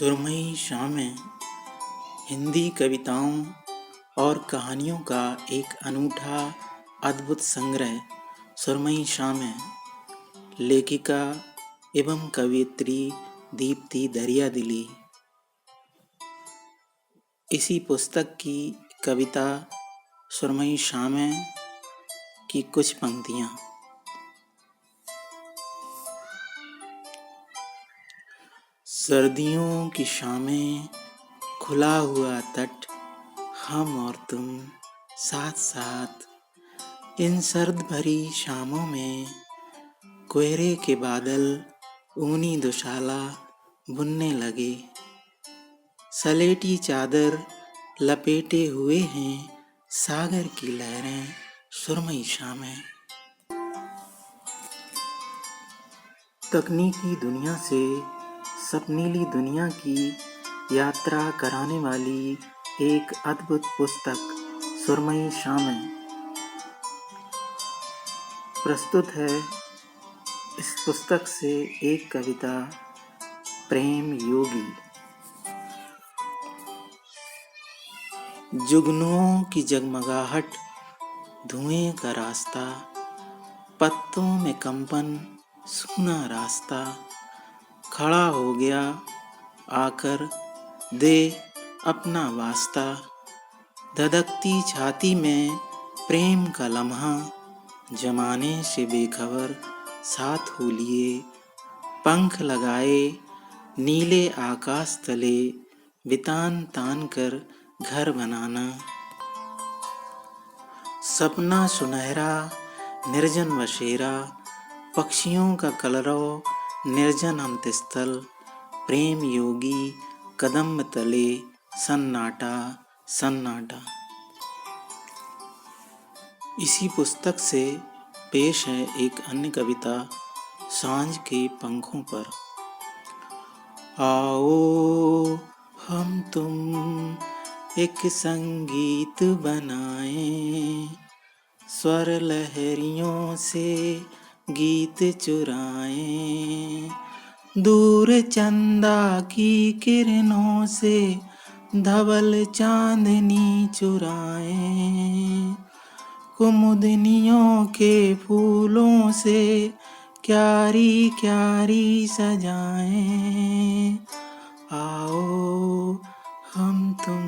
सुरमई शामें हिंदी कविताओं और कहानियों का एक अनूठा अद्भुत संग्रह। सुरमई शामें लेखिका एवं कवयित्री दीप्ति दरियादिली। इसी पुस्तक की कविता सुरमई शामें की कुछ पंक्तियाँ। सर्दियों की शामें, खुला हुआ तट, हम और तुम साथ साथ। इन सर्द भरी शामों में कोहरे के बादल ऊनी दुशाला बुनने लगे। सलेटी चादर लपेटे हुए हैं सागर की लहरें सुरमई शामें। तकनीकी दुनिया से सपनीली दुनिया की यात्रा कराने वाली एक अद्भुत पुस्तक सुरमई शामें प्रस्तुत है। इस पुस्तक से एक कविता, प्रेम योगी। जुगनुओं की जगमगाहट, धुएं का रास्ता, पत्तों में कंपन, सूना रास्ता। खड़ा हो गया आकर दे अपना वास्ता। धधकती छाती में प्रेम का लम्हा, जमाने से बेखबर साथ हो लिए। पंख लगाए नीले आकाश तले, बितान तान कर घर बनाना। सपना सुनहरा निर्जन बसेरा, पक्षियों का कलरव निर्जन अंतस्थल। प्रेम योगी कदम तले सन्नाटा सन्नाटा। इसी पुस्तक से पेश है एक अन्य कविता, सांझ के पंखों पर। आओ हम तुम एक संगीत बनाएं, स्वर लहरियों से गीत चुराएं। दूर चंदा की किरणों से धवल चांदनी चुराएं। कुमुदनियों के फूलों से क्यारी क्यारी सजाएं। आओ हम तुम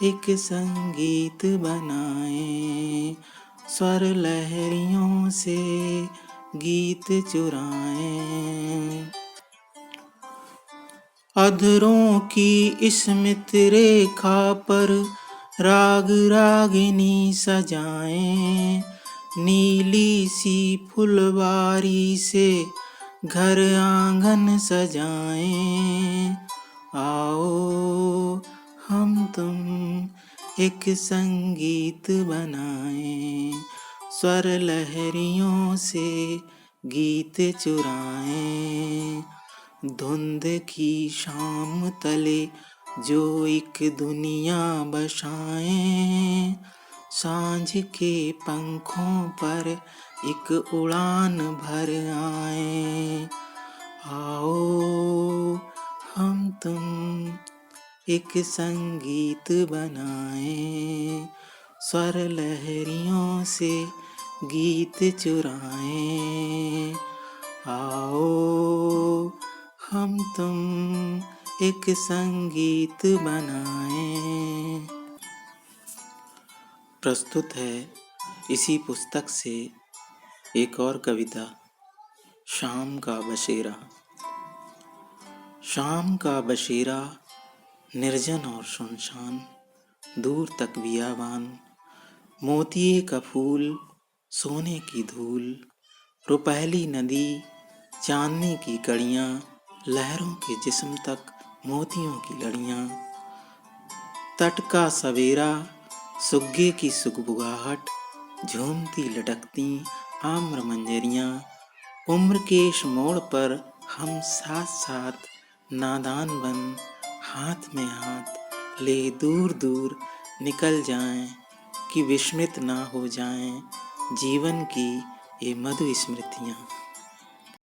एक संगीत बनाएं, स्वर लहरियों से गीत चुराएं। अधरों की स्मित रेखा पर राग रागिनी सजाएं। नीली सी फुलवारी से घर आंगन सजाएं। आओ हम तुम एक संगीत बनाएं, स्वर लहरियों से गीत चुराएं। धुंध की शाम तले जो एक दुनिया बसाएं, सांझ के पंखों पर एक उड़ान भर आएं। आओ हम तुम एक संगीत बनाएं, स्वर लहरियों से गीत चुराएं। आओ हम तुम एक संगीत बनाएं। प्रस्तुत है इसी पुस्तक से एक और कविता, शाम का बसेरा। शाम का बसेरा निर्जन और सुनसान, दूर तक बियाबान। मोतिये का फूल, सोने की धूल, रुपहली नदी, चांदनी की कड़ियाँ, लहरों के जिस्म तक मोतियों की लड़ियाँ। तट का सवेरा, सुग्गे की सुगबुगाहट, झूमती लटकती आम्र मंजरियाँ। उम्र के इस मोड़ पर हम साथ साथ नादान बन, हाथ में हाथ ले दूर दूर निकल जाएं, कि विस्मृत ना हो जाएं जीवन की ये मधु स्मृतियाँ।